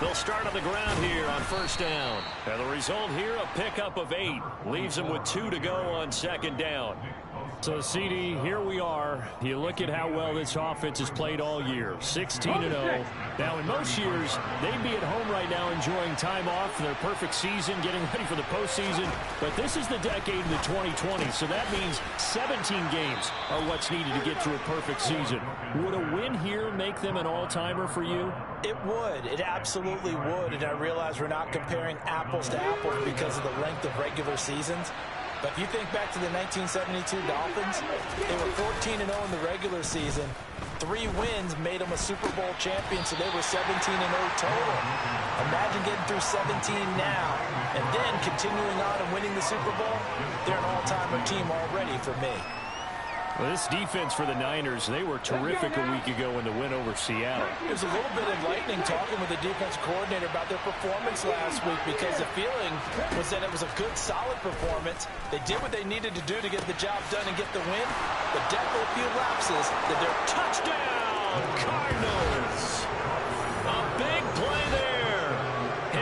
They'll start on the ground here on first down. And the result here, a pickup of 8. Leaves them with 2 to go on second down. So, CD, here we are. You look at how well this offense has played all year. 16-0. Now, in most years, they'd be at home right now enjoying time off for their perfect season, getting ready for the postseason. But this is the decade of the 2020s, so that means 17 games are what's needed to get to a perfect season. Would a win here make them an all-timer for you? It would. It absolutely would. And I realize we're not comparing apples to apples because of the length of regular seasons. But if you think back to the 1972 Dolphins, they were 14-0 in the regular season. 3 wins made them a Super Bowl champion, so they were 17-0 total. Imagine getting through 17 now and then continuing on and winning the Super Bowl. They're an all-timer team already for me. Well, this defense for the Niners, they were terrific a week ago in the win over Seattle. It was a little bit enlightening talking with the defense coordinator about their performance last week because the feeling was that it was a good, solid performance. They did what they needed to do to get the job done and get the win, but definitely a few lapses that they're Touchdown, Cardinals! A big play there.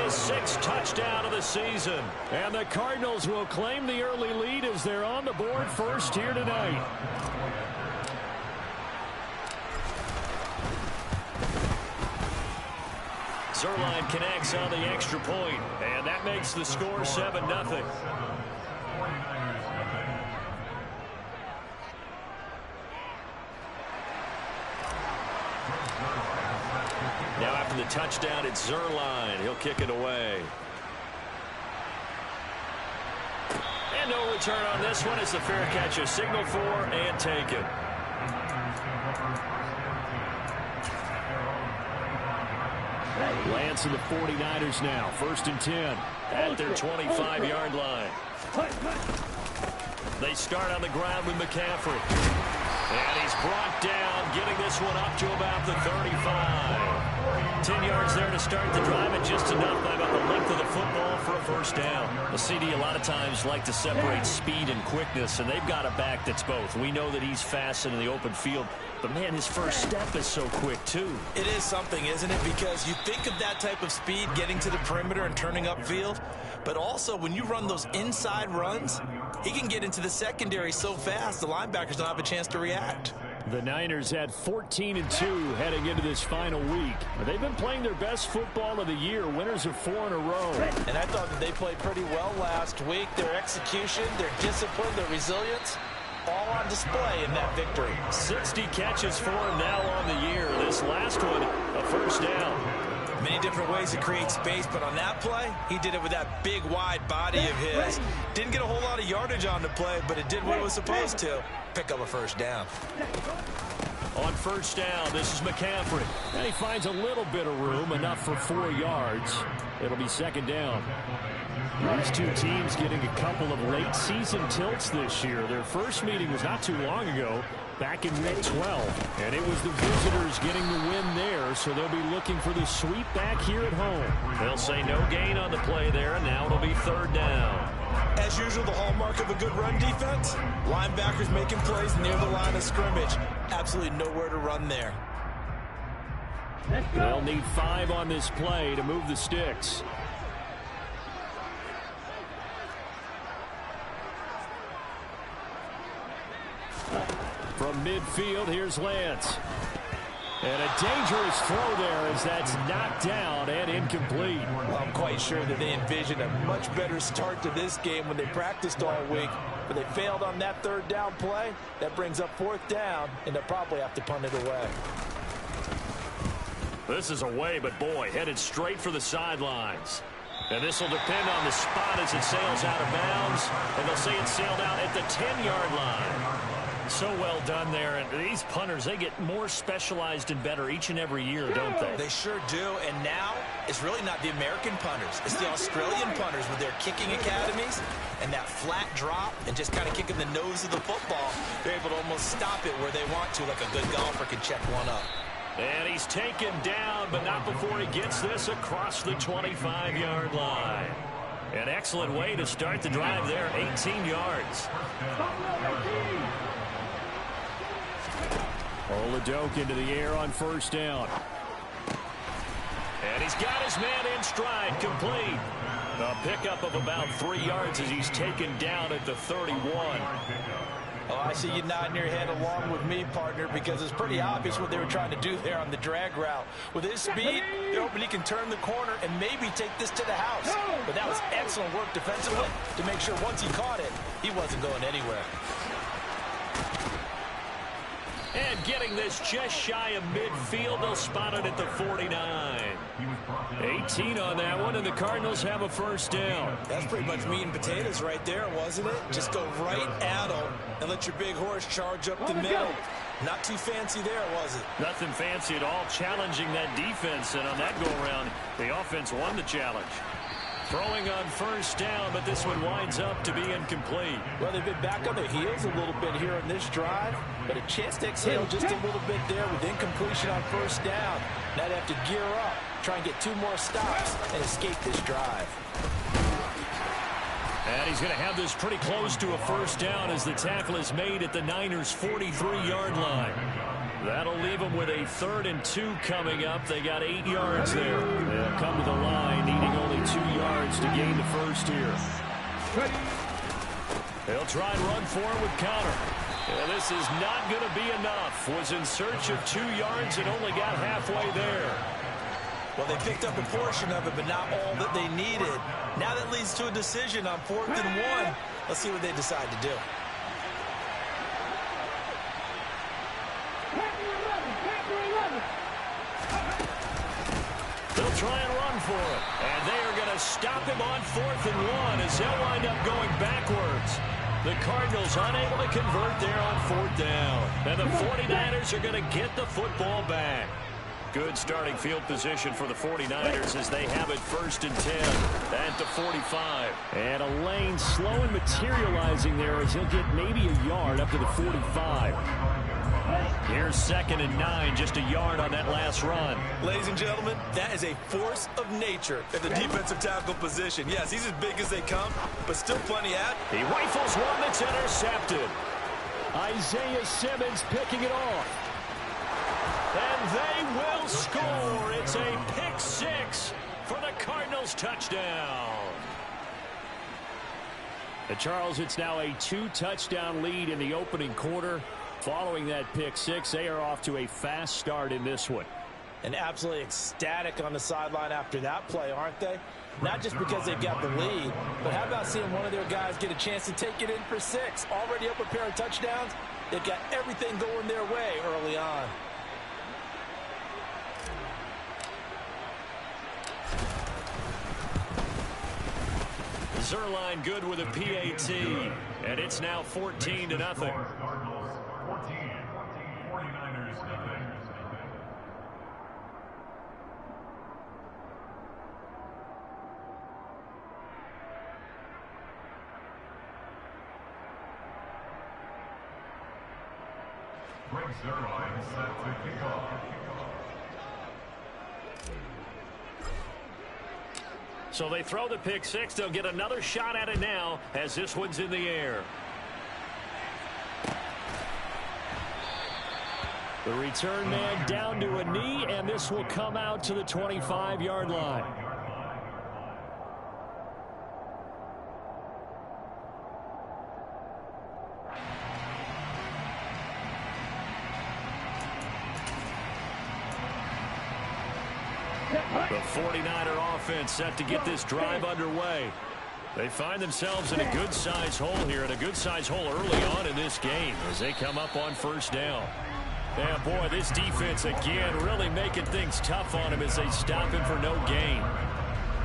His 6th touchdown of the season. And the Cardinals will claim the early lead as they're on the board first here tonight. Zerline connects on the extra point, and that makes the score 7-0. Now after the touchdown, it's Zerline. He'll kick it away. And no return on this one as the fair catch is signaled for and taken. Lance and the 49ers now. 1st and 10. At their 25-yard line. They start on the ground with McCaffrey. And he's brought down, getting this one up to about the 35. 10 yards there to start the drive, and just enough by about the length of the football for a first down. The CD a lot of times like to separate speed and quickness, and they've got a back that's both. We know that he's fast in the open field, but, man, his first step is so quick, too. It is something, isn't it? Because you think of that type of speed getting to the perimeter and turning upfield, but also when you run those inside runs, he can get into the secondary so fast the linebackers don't have a chance to react. The Niners had 14-2 heading into this final week. They've been playing their best football of the year, winners of 4 in a row. And I thought that they played pretty well last week. Their execution, their discipline, their resilience, all on display in that victory. 60 catches for him now on the year. This last one, a first down. Many different ways to create space, but on that play, he did it with that big, wide body of his. Didn't get a whole lot of yardage on the play, but it did what it was supposed to. Pick up a first down. On first down, this is McCaffrey. And he finds a little bit of room, enough for 4 yards. It'll be 2nd down. These two teams getting a couple of late season tilts this year. Their first meeting was not too long ago, back in week 12. And it was the visitors getting the win there, so they'll be looking for the sweep back here at home. They'll say no gain on the play there, and now it'll be 3rd down. As usual, the hallmark of a good run defense, linebackers making plays near the line of scrimmage. Absolutely nowhere to run there. They'll need 5 on this play to move the sticks. From midfield, here's Lance. And a dangerous throw there as that's knocked down and incomplete. Well, I'm quite sure that they envisioned a much better start to this game when they practiced all week. But they failed on that 3rd down play. That brings up 4th down, and they'll probably have to punt it away. This is away, but boy, headed straight for the sidelines. And this will depend on the spot as it sails out of bounds. And they'll say it sailed out at the 10-yard line. So well done there. And these punters, they get more specialized and better each and every year, don't they? They sure do. And now it's really not the American punters. It's the Australian punters with their kicking academies and that flat drop and just kind of kicking the nose of the football. They're able to almost stop it where they want to, like a good golfer can check one up. And he's taken down, but not before he gets this across the 25-yard line. An excellent way to start the drive there, 18 yards. Oladoke into the air on first down. And he's got his man in stride, complete. A pickup of about 3 yards as he's taken down at the 31. Oh, I see you nodding your head along with me, partner, because it's pretty obvious what they were trying to do there on the drag route. With his speed, they're hoping he can turn the corner and maybe take this to the house. But that was excellent work defensively to make sure once he caught it, he wasn't going anywhere. And getting this just shy of midfield, they'll spot it at the 49. 18 on that one, and the Cardinals have a first down. That's pretty much meat and potatoes right there, wasn't it? Just go right at him and let your big horse charge up the middle. Not too fancy there, was it? Nothing fancy at all, challenging that defense, and on that go-around, the offense won the challenge. Throwing on first down, but this one winds up to be incomplete. Well, they've been back on their heels a little bit here in this drive, but a chance to exhale just a little bit there with incompletion on first down. Now they have to gear up, try and get 2 more stops, and escape this drive. And he's going to have this pretty close to a first down as the tackle is made at the Niners' 43-yard line. That'll leave them with a 3rd and 2 coming up. They got 8 yards there. They'll come to the line, needing only 2 yards to gain the first here. They'll try and run for it with counter. And this is not going to be enough. Was in search of 2 yards and only got halfway there. Well, they picked up a portion of it, but not all that they needed. Now that leads to a decision on 4th and 1. Let's see what they decide to do. They'll try and run for it. And they are going to stop him on 4th and 1 as they'll wind up going backwards. The Cardinals unable to convert there on 4th down. And the 49ers are going to get the football back. Good starting field position for the 49ers as they have it 1st and 10 at the 45. And a lane slow and materializing there as he'll get maybe a yard up to the 45. Here's 2nd and 9, just a yard on that last run. Ladies and gentlemen, that is a force of nature at the defensive tackle position. Yes, he's as big as they come, but still plenty at. He rifles one that's intercepted. Isaiah Simmons picking it off. And they will score. It's a pick 6 for the Cardinals touchdown. And Charles, it's now a 2-touchdown lead in the opening quarter. Following that pick 6, they are off to a fast start in this one. And absolutely ecstatic on the sideline after that play, aren't they? Not just because they've got the lead, but how about seeing one of their guys get a chance to take it in for 6? Already up a pair of touchdowns. They've got everything going their way early on. Zerline good with a PAT, and it's now 14-0. Zerline set to kick off. So they throw the pick 6. They'll get another shot at it now as this one's in the air. The return man down to a knee, and this will come out to the 25-yard line. The 49er offense set to get this drive underway. They find themselves in a good-sized hole here, and a good-sized hole early on in this game as they come up on first down. Yeah, boy, this defense again really making things tough on him as they stop him for no gain.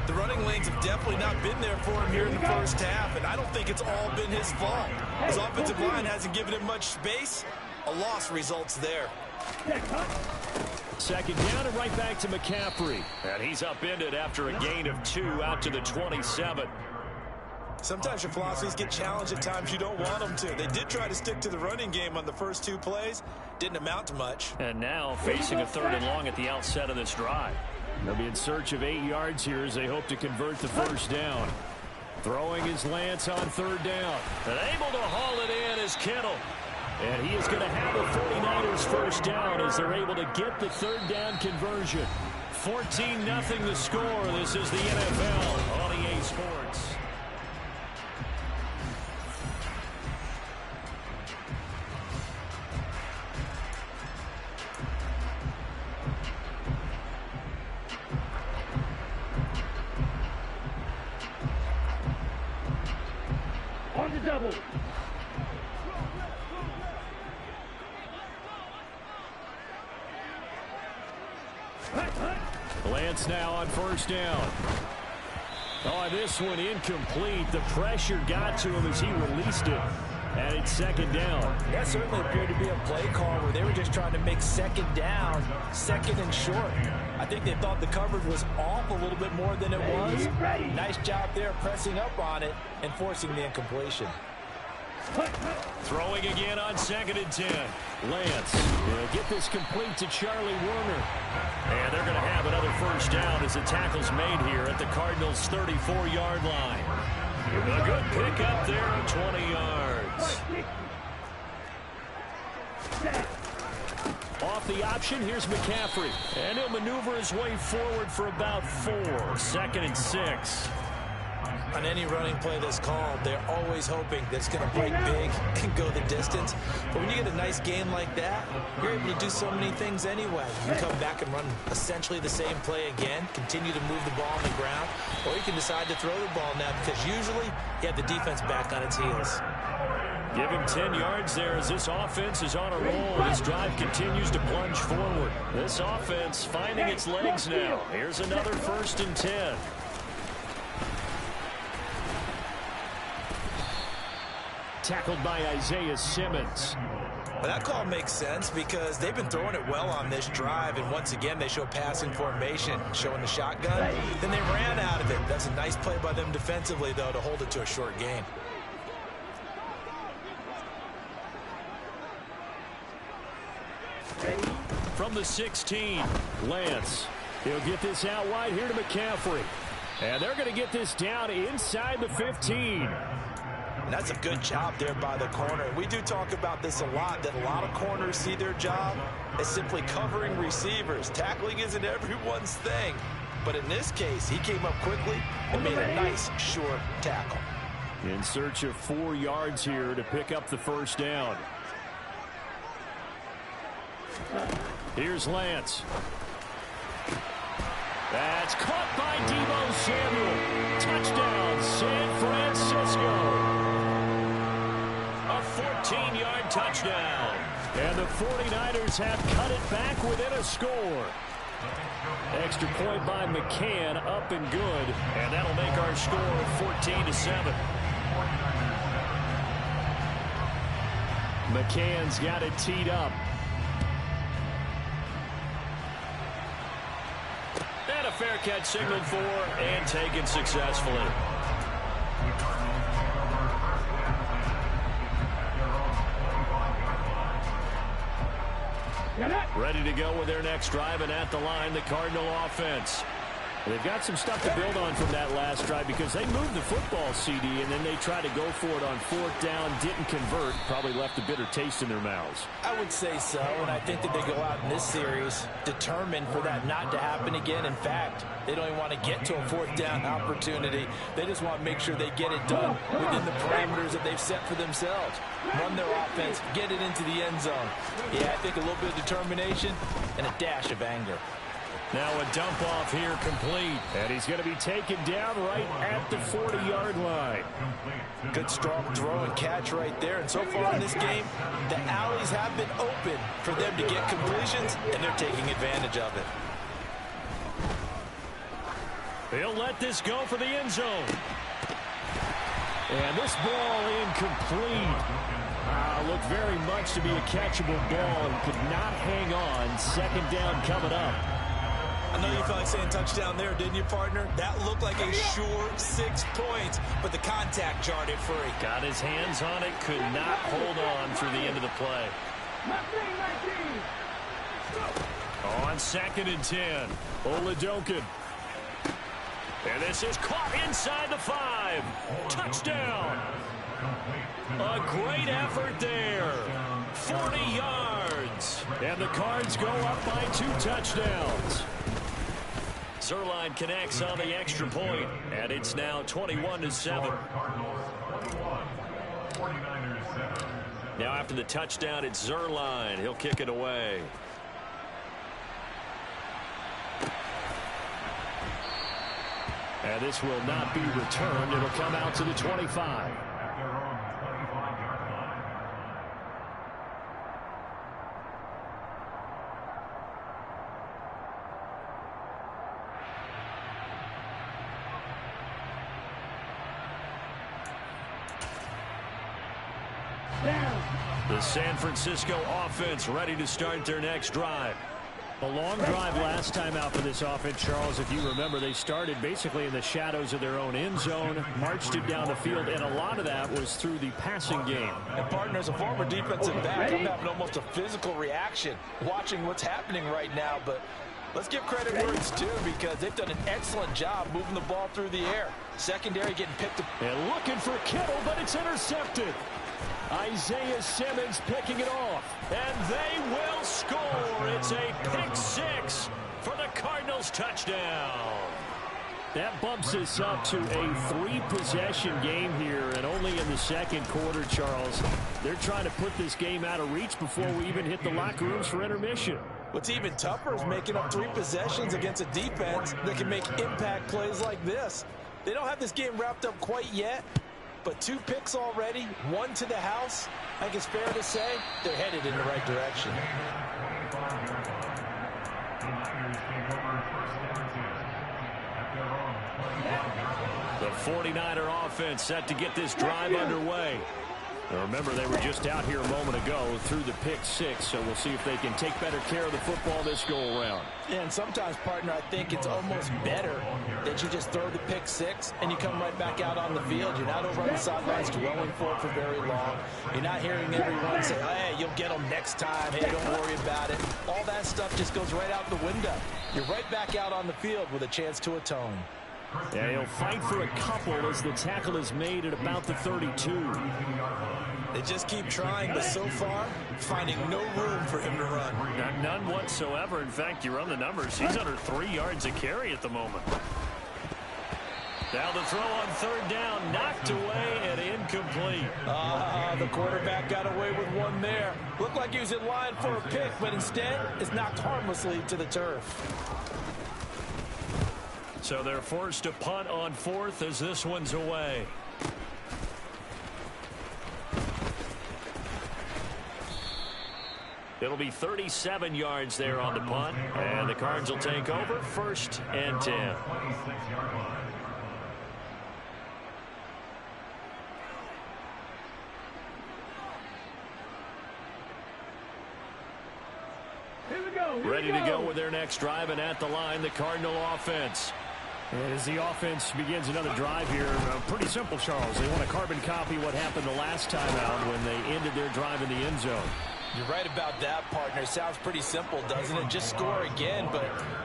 The running lanes have definitely not been there for him here in the first half, and I don't think it's all been his fault. His offensive line hasn't given him much space. A loss results there. Second down and right back to McCaffrey. And he's upended after a gain of 2 out to the 27. Sometimes your philosophies get challenged at times you don't want them to. They did try to stick to the running game on the first 2 plays. Didn't amount to much. And now facing a 3rd and long at the outset of this drive. They'll be in search of 8 yards here as they hope to convert the first down. Throwing his Lance on third down. And able to haul it in is Kittle. And he is going to have a 49ers first down as they're able to get the third down conversion. 14-0 the score. This is the NFL on EA Sports. On the double. Lance now on first down. Oh, this one incomplete. The pressure got to him as he released it. And it's second down. That certainly appeared to be a play call where they were just trying to make second down, second and short. I think they thought the coverage was off a little bit more than it was. Nice job there pressing up on it and forcing the incompletion. Throwing again on 2nd and 10. Lance will get this complete to Charlie Warner. And they're going to have another first down as the tackle's made here at the Cardinals' 34-yard line. A good pickup there of 20 yards. Off the option, here's McCaffrey. And he'll maneuver his way forward for about 4. 2nd and 6. On any running play that's called, they're always hoping that it's going to break big and go the distance. But when you get a nice game like that, you're able to do so many things anyway. You can come back and run essentially the same play again, continue to move the ball on the ground, or you can decide to throw the ball now because usually you have the defense back on its heels. Give him 10 yards there as this offense is on a roll. This drive continues to plunge forward. This offense finding its legs now. Here's another 1st and 10. Tackled by Isaiah Simmons. Well, that call makes sense because they've been throwing it well on this drive, and once again they show passing formation, showing the shotgun. Then they ran out of it. That's a nice play by them defensively, though, to hold it to a short gain. From the 16, Lance. He'll get this out wide here to McCaffrey. And they're going to get this down inside the 15. And that's a good job there by the corner. We do talk about this a lot, that a lot of corners see their job as simply covering receivers. Tackling isn't everyone's thing. But in this case, he came up quickly and made a nice, short tackle. In search of 4 yards here to pick up the first down. Here's Lance. That's caught by Deebo Samuel. Touchdown, San Francisco. A 14-yard touchdown. And the 49ers have cut it back within a score. Extra point by McCann, up and good. And that'll make our score 14-7. McCann's got it teed up. And a fair catch signaled for and taken successfully. Ready to go with their next drive, and at the line, the Cardinal offense. They've got some stuff to build on from that last drive because they moved the football, CD, and then they tried to go for it on 4th down, didn't convert, probably left a bitter taste in their mouths. I would say so, and I think that they go out in this series determined for that not to happen again. In fact, they don't even want to get to a 4th down opportunity. They just want to make sure they get it done within the parameters that they've set for themselves. Run their offense, get it into the end zone. Yeah, I think a little bit of determination and a dash of anger. Now a dump off here complete. And he's going to be taken down right at the 40-yard line. Good strong throw and catch right there. And so far in this game, the alleys have been open for them to get completions, and they're taking advantage of it. He'll let this go for the end zone. And this ball incomplete. Looked very much to be a catchable ball and could not hang on. 2nd down coming up. I know you felt like saying touchdown there, didn't you, partner? That looked like a sure 6 points, but the contact jarred it free. Got his hands on it, could not hold on through the end of the play. On 2nd and 10. Oladokun. And this is caught inside the 5. Touchdown. A great effort there. 40 yards. And the Cards go up by 2 touchdowns. Zerline connects on the extra point, and it's now 21-7. Now after the touchdown, it's Zerline. He'll kick it away. And this will not be returned. It'll come out to the 25. The San Francisco offense ready to start their next drive. A long drive last time out for this offense, Charles. If you remember, they started basically in the shadows of their own end zone, marched it down the field, and a lot of that was through the passing game. And partner, as a former defensive back, I'm having almost a physical reaction watching what's happening right now. But let's give credit where it's due, because they've done an excellent job moving the ball through the air. Secondary getting picked up. And looking for Kittle, but it's intercepted. Isaiah Simmons picking it off. And they will score. It's a pick 6 for the Cardinals touchdown. That bumps us up to a 3-possession game here, and only in the second quarter, Charles. They're trying to put this game out of reach before we even hit the locker rooms for intermission. What's even tougher is making up 3 possessions against a defense that can make impact plays like this. They don't have this game wrapped up quite yet, but 2 picks already, 1 to the house. I think it's fair to say they're headed in the right direction. The 49er offense set to get this drive underway. Now remember, they were just out here a moment ago through the pick 6, so we'll see if they can take better care of the football this go-around. Yeah, and sometimes, partner, I think it's almost better that you just throw the pick 6 and you come right back out on the field. You're not over on the sidelines dwelling for it for very long. You're not hearing everyone say, hey, you'll get them next time. Hey, don't worry about it. All that stuff just goes right out the window. You're right back out on the field with a chance to atone. Yeah, he'll fight for a couple as the tackle is made at about the 32. They just keep trying, but so far, finding no room for him to run. None whatsoever. In fact, you run the numbers. He's under 3 yards a carry at the moment. Now the throw on 3rd down, knocked away and incomplete. The quarterback got away with one there. Looked like he was in line for a pick, but instead, it's knocked harmlessly to the turf. So they're forced to punt on 4th as this one's away. It'll be 37 yards there on the punt, and the Cards will take over 1st and 10. Ready to go with their next drive, and at the line, the Cardinal offense. And as the offense begins another drive here, pretty simple, Charles. They want to carbon copy what happened the last time out when they ended their drive in the end zone. You're right about that, partner. Sounds pretty simple, doesn't it? Just score again, but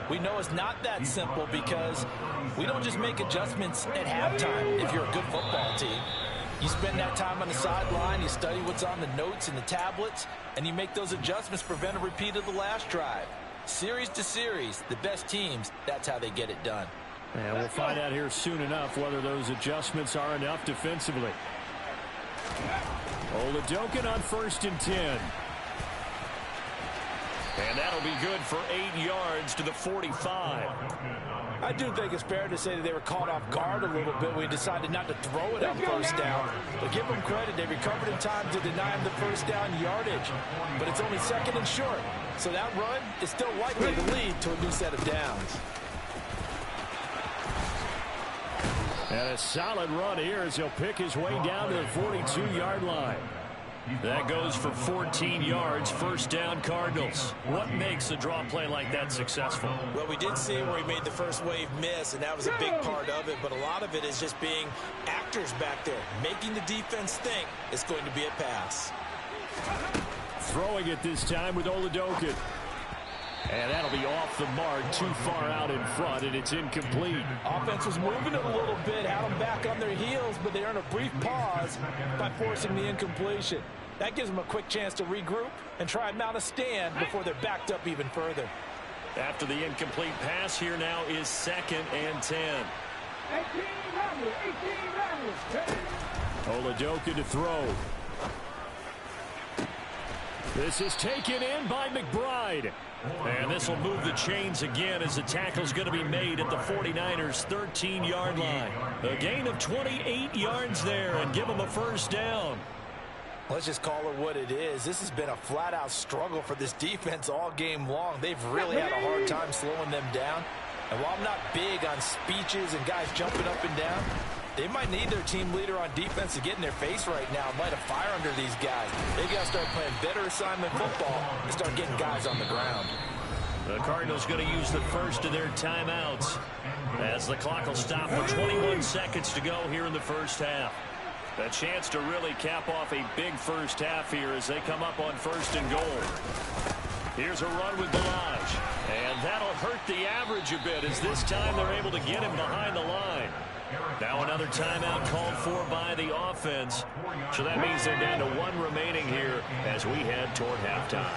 we know it's not that simple because we don't just make adjustments at halftime if you're a good football team. You spend that time on the sideline, you study what's on the notes and the tablets, and you make those adjustments to prevent a repeat of the last drive. Series to series, the best teams, that's how they get it done. And we'll find out here soon enough whether those adjustments are enough defensively. Oladokin on 1st and 10. And that'll be good for 8 yards to the 45. I do think it's fair to say that they were caught off guard a little bit. We decided not to throw it on 1st down. But give them credit. They recovered in time to deny him the 1st down yardage. But it's only 2nd and short. So that run is still likely to lead to a new set of downs. And a solid run here as he'll pick his way down to the 42-yard line. That goes for 14 yards, 1st down Cardinals. What makes a draw play like that successful? Well, we did see where he made the first wave miss, and that was a big part of it. But a lot of it is just being actors back there, making the defense think it's going to be a pass. Throwing it this time with Oladokin. And that'll be off the mark, too far out in front, and it's incomplete. Offense was moving it a little bit, had them back on their heels, but they earned a brief pause by forcing the incompletion. That gives them a quick chance to regroup and try and mount a stand before they're backed up even further. After the incomplete pass, here now is 2nd and 10. 18 Ramblers. Oladoka to throw. This is taken in by McBride. And this will move the chains again as the tackle's going to be made at the 49ers' 13-yard line. A gain of 28 yards there and give them a first down. Let's just call it what it is. This has been a flat-out struggle for this defense all game long. They've really had a hard time slowing them down. And while I'm not big on speeches and guys jumping up and down, they might need their team leader on defense to get in their face right now and light a fire under these guys. They got to start playing better assignment football and start getting guys on the ground. The Cardinals going to use the first of their timeouts as the clock will stop with 21 seconds to go here in the first half. A chance to really cap off a big first half here as they come up on 1st and goal. Here's a run with Balaj. And that'll hurt the average a bit as this time they're able to get him behind the line. Now another timeout called for by the offense. So that means they're down to 1 remaining here as we head toward halftime.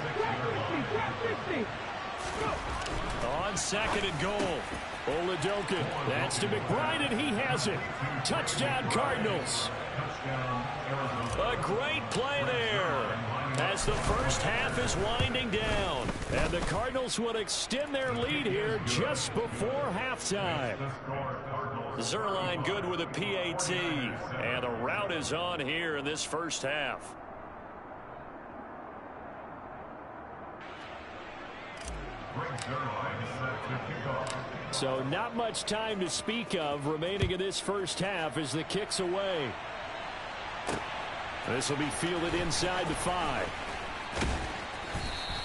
On 2nd and goal. Oladoka. That's to McBride, and he has it. Touchdown, Cardinals. A great play there as the first half is winding down. And the Cardinals will extend their lead here just before halftime. Zerline good with a PAT. And a rout is on here in this first half. So not much time to speak of remaining in this first half as the kick's away. This will be fielded inside the 5.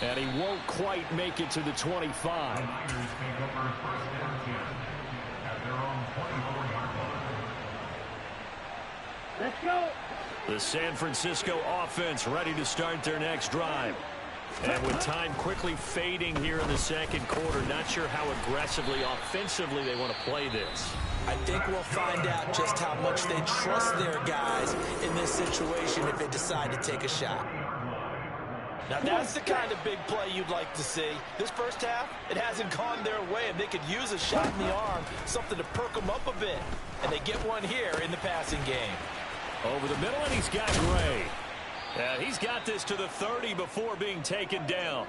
And he won't quite make it to the 25. Let's go. The San Francisco offense ready to start their next drive. And with time quickly fading here in the second quarter, not sure how aggressively, offensively they want to play this. I think we'll find out just how much they trust their guys in this situation if they decide to take a shot. Now, that's the kind of big play you'd like to see. This first half, it hasn't gone their way, and they could use a shot in the arm, something to perk them up a bit. And they get one here in the passing game. Over the middle, and he's got Gray. He's got this to the 30 before being taken down.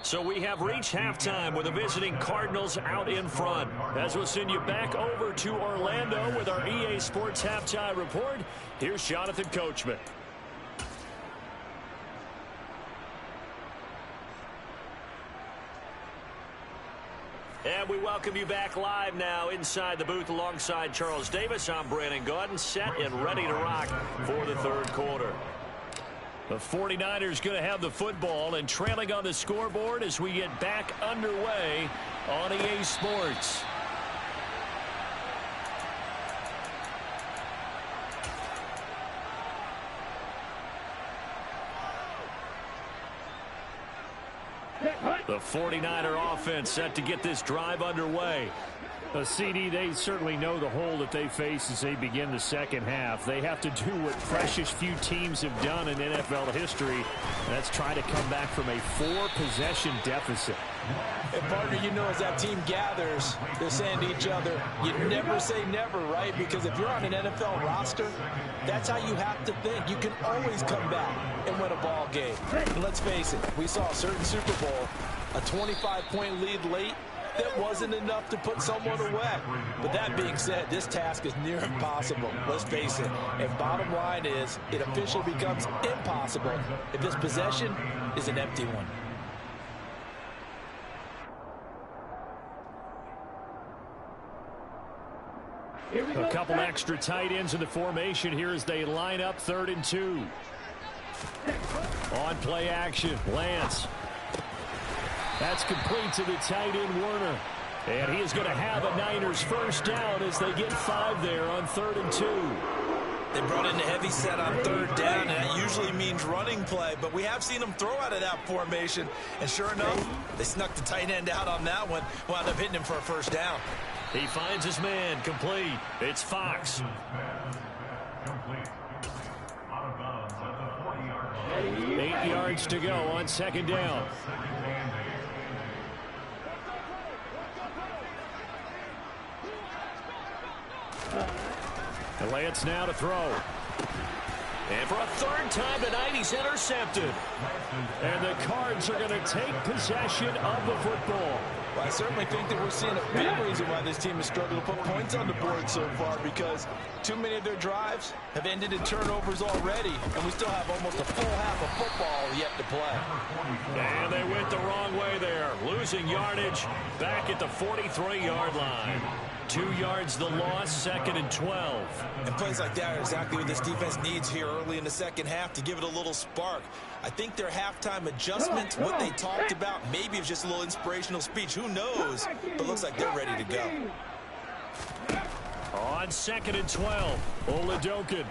So we have reached halftime with the visiting Cardinals out in front. As we'll send you back over to Orlando with our EA Sports Halftime Report, here's Jonathan Coachman. And we welcome you back live now inside the booth alongside Charles Davis. I'm Brandon Gaudin, set and ready to rock for the third quarter. The 49ers going to have the football and trailing on the scoreboard as we get back underway on EA Sports. The 49er offense set to get this drive underway. CD, they certainly know the hole that they face as they begin the second half. They have to do what precious few teams have done in NFL history. That's try to come back from a 4-possession deficit. And partner, you know, as that team gathers, they're saying to each other, you never say never, right? Because if you're on an NFL roster, that's how you have to think. You can always come back and win a ball game. And let's face it, we saw a certain Super Bowl, a 25-point lead late. That wasn't enough to put someone away. But that being said, this task is near impossible. Let's face it. And bottom line is, it officially becomes impossible if this possession is an empty one. A couple extra tight ends in the formation here as they line up 3rd and 2. On play action, Lance. That's complete to the tight end, Werner. And he is going to have a Niners first down as they get 5 there on 3rd and 2. They brought in a heavy set on 3rd down, and that usually means running play. But we have seen them throw out of that formation. And sure enough, they snuck the tight end out on that one. Wound up hitting him for a first down. He finds his man complete. It's Fox. 8 yards to go on 2nd down. And Lance now to throw. And for a 3rd time tonight, he's intercepted. And the Cards are going to take possession of the football. Well, I certainly think that we're seeing a big reason why this team has struggled to put points on the board so far, because too many of their drives have ended in turnovers already, and we still have almost a full half of football yet to play. And they went the wrong way there, losing yardage back at the 43-yard line. 2 yards the loss, 2nd and 12. And plays like that are exactly what this defense needs here early in the second half to give it a little spark. I think their halftime adjustments, what they talked about, maybe it's just a little inspirational speech. Who knows? But looks like they're ready to go. On 2nd and 12, Oladokin.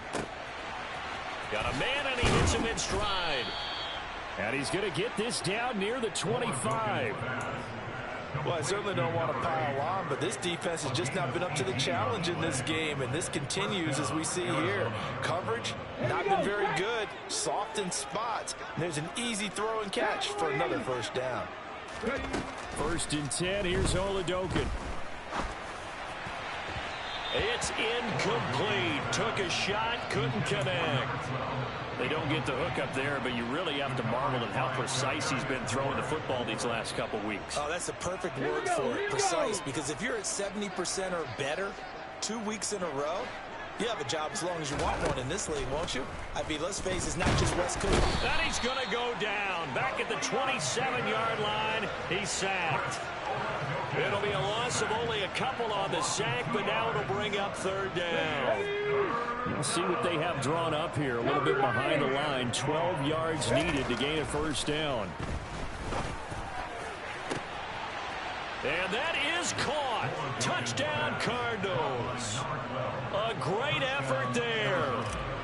Got a man, and he hits him in stride. And he's going to get this down near the 25. Well, I certainly don't want to pile on, but this defense has just not been up to the challenge in this game, and this continues as we see here. Coverage, not been very good, soft in spots. And there's an easy throw and catch for another first down. 1st and 10, here's Oladokin. It's incomplete. Took a shot, couldn't connect. They don't get the hook up there, but you really have to marvel at how precise he's been throwing the football these last couple weeks. Oh, that's the perfect word for it, precise, because if you're at 70% or better 2 weeks in a row, you have a job as long as you want one in this league, won't you? I mean, let's face it, it's not just West Coast. And he's going to go down. Back at the 27-yard line, he's sacked. It'll be a loss of only a couple on the sack, but now it'll bring up 3rd down. You'll see what they have drawn up here. A little bit behind the line. 12 yards needed to gain a first down. And that is caught. Touchdown, Cardinals. A great effort there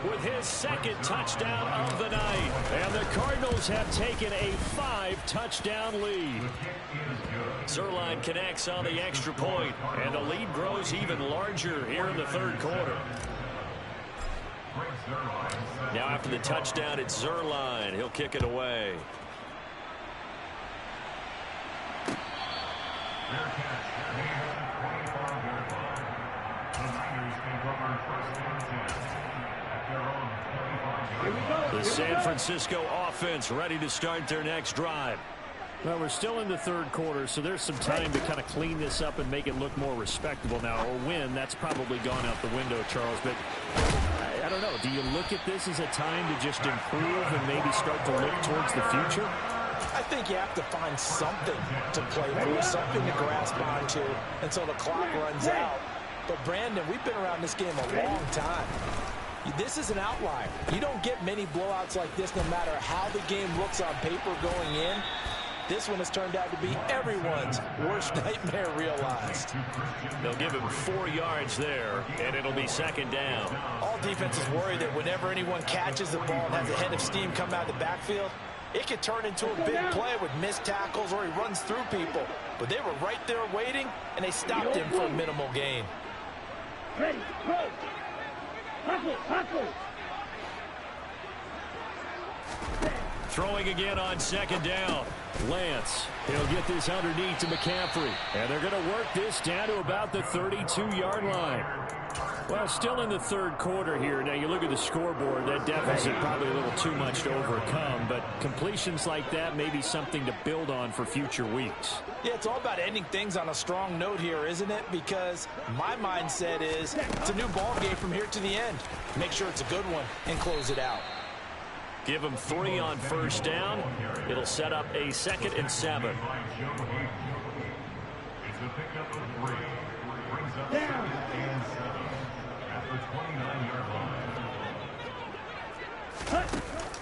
with his 2nd touchdown of the night. And the Cardinals have taken a 5-touchdown lead. Zerline connects on the extra point, and the lead grows even larger here in the 3rd quarter. Now after the touchdown, it's Zerline. He'll kick it away. The San Francisco offense ready to start their next drive. Well, we're still in the 3rd quarter, so there's some time to kind of clean this up and make it look more respectable now. A win, that's probably gone out the window, Charles. But I don't know. Do you look at this as a time to just improve and maybe start to look towards the future? I think you have to find something to play for, something to grasp onto until the clock runs out. But, Brandon, we've been around this game a long time. This is an outlier. You don't get many blowouts like this no matter how the game looks on paper going in. This one has turned out to be everyone's worst nightmare realized. They'll give him 4 yards there, and it'll be 2nd down. All defenses worry that whenever anyone catches the ball and has a head of steam come out of the backfield, it could turn into a big play with missed tackles or he runs through people. But they were right there waiting, and they stopped him for a minimal gain. Ready, go. Huckle. Throwing again on 2nd down. Lance, he'll get this underneath to McCaffrey. And they're going to work this down to about the 32-yard line. Well, still in the 3rd quarter here. Now, you look at the scoreboard, that deficit probably a little too much to overcome. But completions like that may be something to build on for future weeks. Yeah, it's all about ending things on a strong note here, isn't it? Because my mindset is it's a new ball game from here to the end. Make sure it's a good one and close it out. Give him 3 on 1st down. It'll set up a 2nd and 7.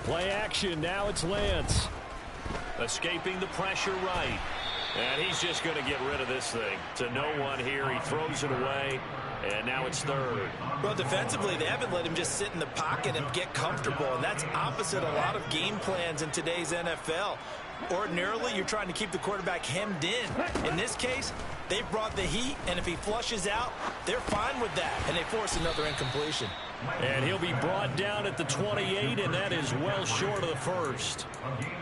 Play action. Now it's Lance. Escaping the pressure right. And he's just going to get rid of this thing. To no one here. He throws it away. And now it's third. Well, defensively, they haven't let him just sit in the pocket and get comfortable. And that's opposite a lot of game plans in today's NFL. Ordinarily, you're trying to keep the quarterback hemmed in. In this case, they brought the heat, and if he flushes out, they're fine with that. And they force another incompletion. And he'll be brought down at the 28, and that is well short of the first.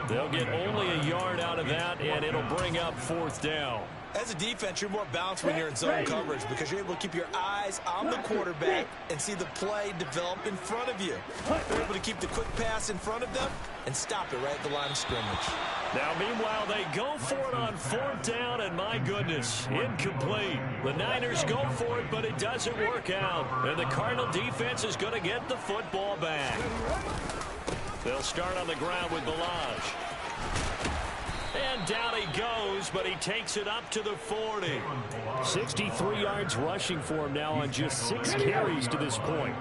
They'll get only a yard out of that, and it'll bring up fourth down. As a defense, you're more balanced when you're in zone coverage because you're able to keep your eyes on the quarterback and see the play develop in front of you. They're able to keep the quick pass in front of them and stop it right at the line of scrimmage. Now, meanwhile, they go for it on fourth down, and my goodness, incomplete. The Niners go for it, but it doesn't work out. And the Cardinal defense is going to get the football back. They'll start on the ground with Balaj. And down he goes, but he takes it up to the 40. 63 yards rushing for him now on just 6 carries to this point.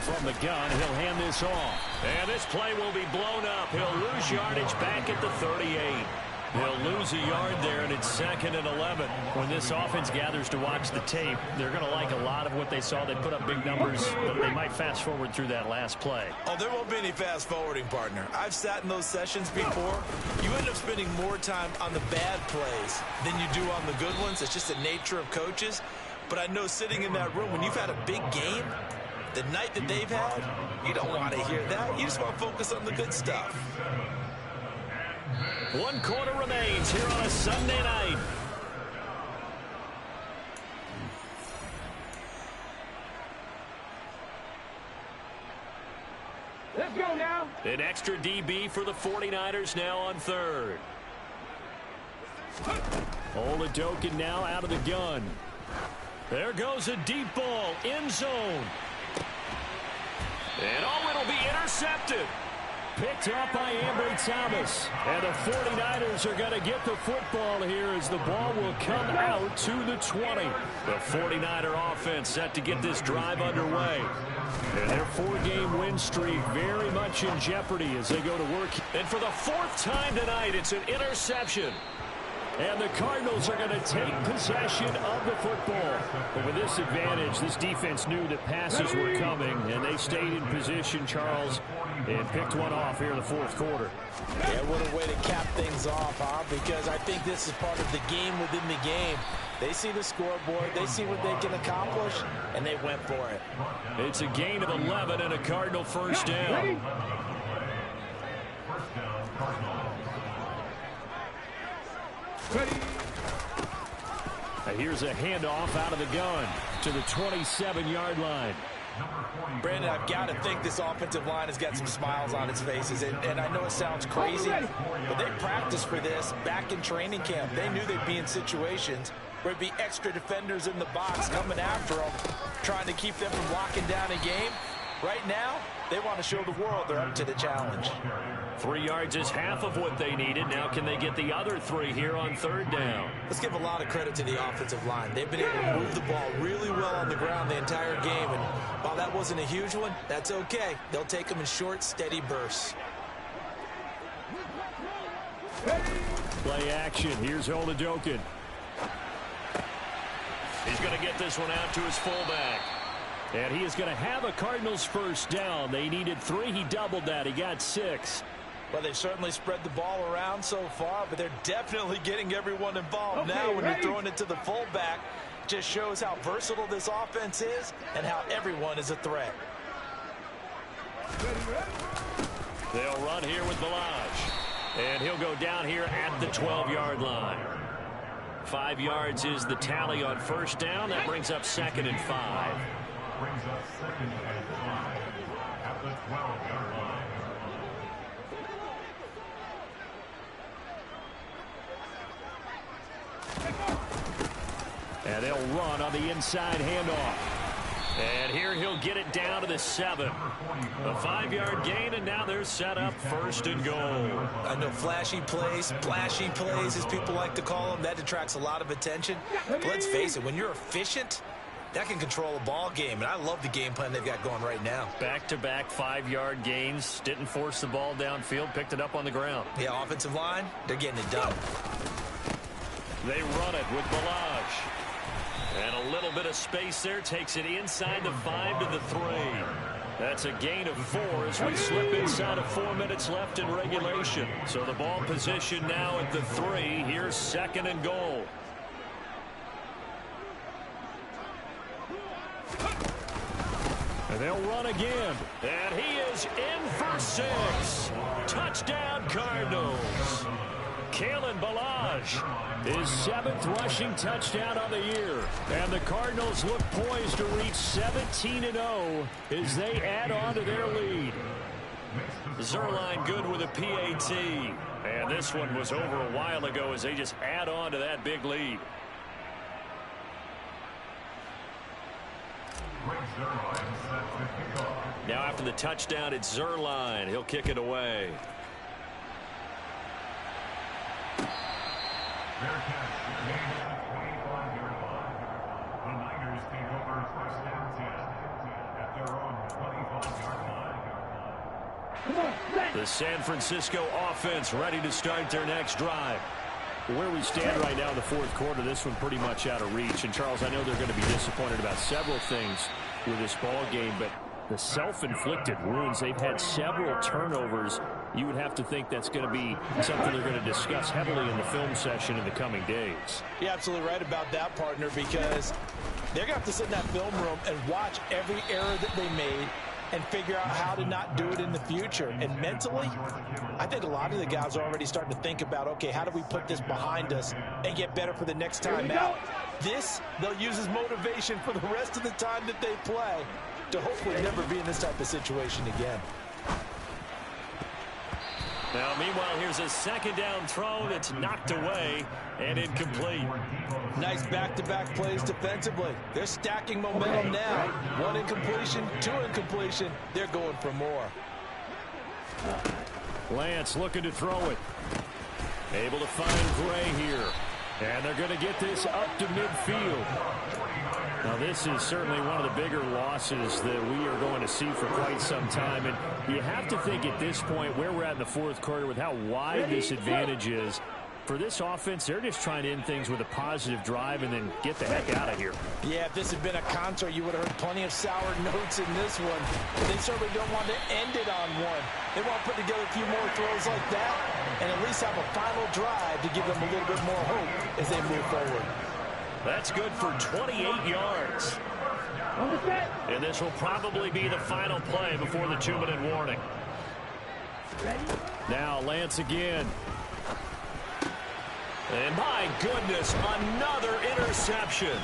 From the gun, he'll hand this off. And this play will be blown up. He'll lose yardage back at the 38. They'll lose a yard there, and it's 2nd and 11. When this offense gathers to watch the tape, they're going to like a lot of what they saw. They put up big numbers, but they might fast forward through that last play. Oh, there won't be any fast forwarding, partner. I've sat in those sessions before. You end up spending more time on the bad plays than you do on the good ones. It's just the nature of coaches. But I know sitting in that room, when you've had a big game, the night that they've had, you don't want to hear that. You just want to focus on the good stuff. 1 quarter remains here on a Sunday night. Let's go now. An extra DB for the 49ers now on third. Oladokin now out of the gun. There goes a deep ball, end zone. And oh, it'll be intercepted. Picked up by Ambry Thomas. And the 49ers are going to get the football here as the ball will come out to the 20. The 49er offense set to get this drive underway. And their 4-game win streak very much in jeopardy as they go to work. And for the 4th time tonight, it's an interception. And the Cardinals are going to take possession of the football. But with this advantage, this defense knew that passes were coming, and they stayed in position, Charles, and picked one off here in the 4th quarter. Yeah, what a way to cap things off, huh? Because I think this is part of the game within the game. They see the scoreboard, they see what they can accomplish, and they went for it. It's a gain of 11 and a Cardinal first down. Here's a handoff out of the gun to the 27-yard line. Brandon, I've got to think this offensive line has got some smiles on its faces. And I know it sounds crazy, but they practiced for this back in training camp. They knew they'd be in situations where it'd be extra defenders in the box coming after them, trying to keep them from locking down a game. Right now, they want to show the world they're up to the challenge. 3 yards is half of what they needed. Now can they get the other 3 here on third down? Let's give a lot of credit to the offensive line. They've been able to move the ball really well on the ground the entire game. And while that wasn't a huge one, that's okay. They'll take them in short, steady bursts. Play action. Here's Oladokin. He's going to get this one out to his fullback. And he is going to have a Cardinals first down. They needed 3. He doubled that. He got 6. Well, they've certainly spread the ball around so far, but they're definitely getting everyone involved. Now when you're throwing it to the fullback, it just shows how versatile this offense is and how everyone is a threat. They'll run here with Balaj. And he'll go down here at the 12-yard line. 5 yards is the tally on first down. That brings up 2nd and 5. Brings up 2nd and 5 at the 12-yard line. And they'll run on the inside handoff. And here he'll get it down to the 7. A 5-yard gain, and now they're set up 1st and goal. I know flashy plays, splashy plays, as people like to call them, that attracts a lot of attention. But let's face it, when you're efficient, that can control a ball game, and I love the game plan they've got going right now. Back-to-back 5-yard gains. Didn't force the ball downfield. Picked it up on the ground. Yeah, offensive line, they're getting it done. They run it with Balaj. And a little bit of space there. Takes it inside the 5 to the 3. That's a gain of 4 as we slip inside of 4 minutes left in regulation. So the ball position now at the 3. Here's 2nd and goal. And they'll run again. And he is in for 6. Touchdown, Cardinals. Kalen Balaj, his 7th rushing touchdown on the year. And the Cardinals look poised to reach 17-0 as they add on to their lead. Zerline good with a PAT. And this one was over a while ago as they just add on to that big lead. Now after the touchdown, it's Zerline. He'll kick it away. Their catch made at the 25-yard line. The Niners take over first and 10 at their own 25-yard line. The San Francisco offense ready to start their next drive. Where we stand right now in the 4th quarter, this one pretty much out of reach. And, Charles, I know they're going to be disappointed about several things with this ball game, but the self-inflicted wounds, they've had several turnovers. You would have to think that's going to be something they're going to discuss heavily in the film session in the coming days. You're absolutely right about that, partner, because they're going to have to sit in that film room and watch every error that they made and figure out how to not do it in the future. And mentally, I think a lot of the guys are already starting to think about, okay, how do we put this behind us and get better for the next time out? This, they'll use as motivation for the rest of the time that they play to hopefully never be in this type of situation again. Now, meanwhile, here's a 2nd down throw that's knocked away and incomplete. Nice back-to-back plays defensively. They're stacking momentum now. 1 incompletion, 2 incompletion. They're going for more. Lance looking to throw it. Able to find Gray here. And they're going to get this up to midfield. Now, this is certainly one of the bigger losses that we are going to see for quite some time. And you have to think at this point where we're at in the 4th quarter with how wide this advantage is. For this offense, they're just trying to end things with a positive drive and then get the heck out of here. Yeah, if this had been a concert, you would have heard plenty of sour notes in this one. But they certainly don't want to end it on one. They want to put together a few more throws like that and at least have a final drive to give them a little bit more hope as they move forward. That's good for 28 yards. And this will probably be the final play before the 2-minute warning. Now Lance again. And my goodness, another interception.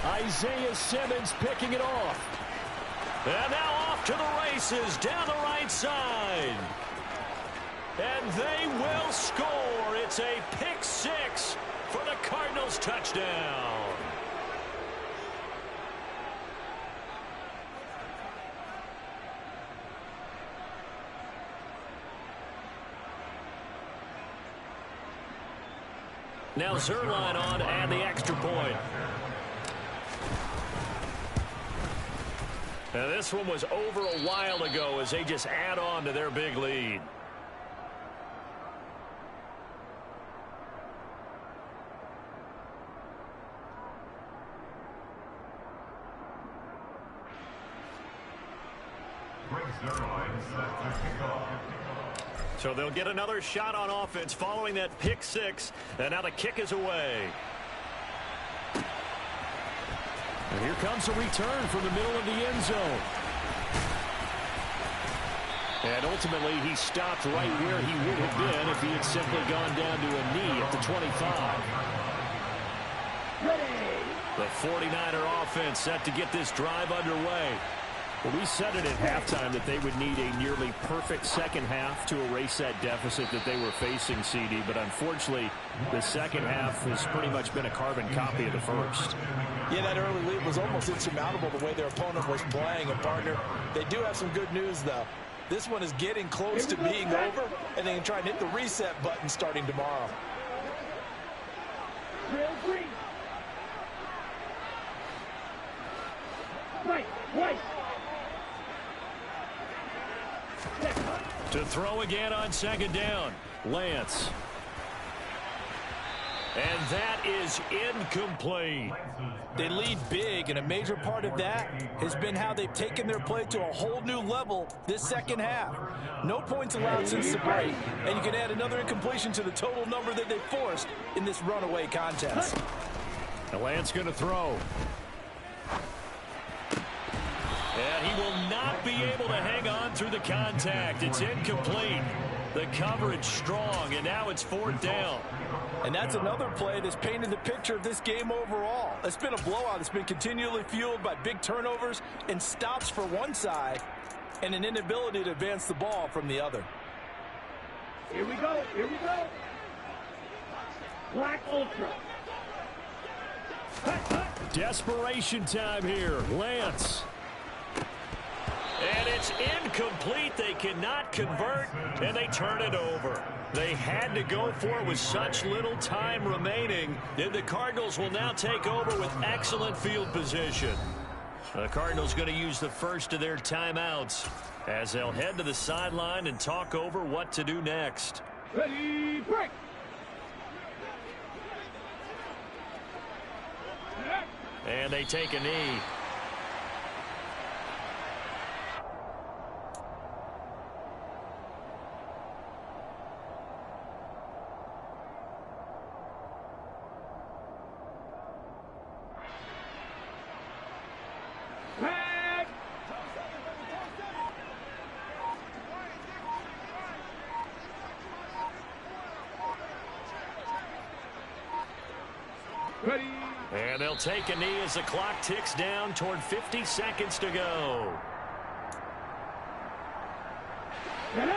Isaiah Simmons picking it off. And now off to the races down the right side. And they will score. It's a pick 6 for the Cardinals touchdown. Now Zerline on and the extra point. Now this one was over a while ago as they just add on to their big lead. So they'll get another shot on offense following that pick 6. And now the kick is away. And here comes a return from the middle of the end zone. And ultimately, he stopped right where he would have been if he had simply gone down to a knee at the 25. The 49er offense set to get this drive underway. Well, we said it at halftime that they would need a nearly perfect second half to erase that deficit that they were facing, CD. But unfortunately, the second half has pretty much been a carbon copy of the first. Yeah, that early lead was almost insurmountable the way their opponent was playing. And, partner, they do have some good news, though. This one is getting close to being over, and they can try and hit the reset button starting tomorrow. To throw again on second down. Lance. And that is incomplete. They lead big, and a major part of that has been how they've taken their play to a whole new level this second half. No points allowed since the break, and you can add another incompletion to the total number that they forced in this runaway contest. And Lance going to throw. And he will not be able to hang on through the contact. It's incomplete. The coverage strong, and now it's 4th down. And that's another play that's painted the picture of this game overall. It's been a blowout. It's been continually fueled by big turnovers and stops for one side and an inability to advance the ball from the other. Here we go. Here we go. Black Ultra. Desperation time here. Lance. And it's incomplete. They cannot convert, and they turn it over. They had to go for it with such little time remaining. And the Cardinals will now take over with excellent field position. The Cardinals going to use the first of their timeouts as they'll head to the sideline and talk over what to do next. Ready, break. And they take a knee. Ready. And they'll take a knee as the clock ticks down toward 50 seconds to go. Get it.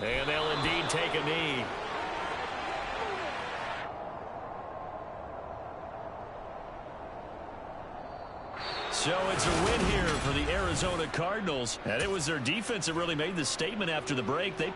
And they'll indeed take a knee. So it's a win here for the Arizona Cardinals. And it was their defense that really made the statement after the break. They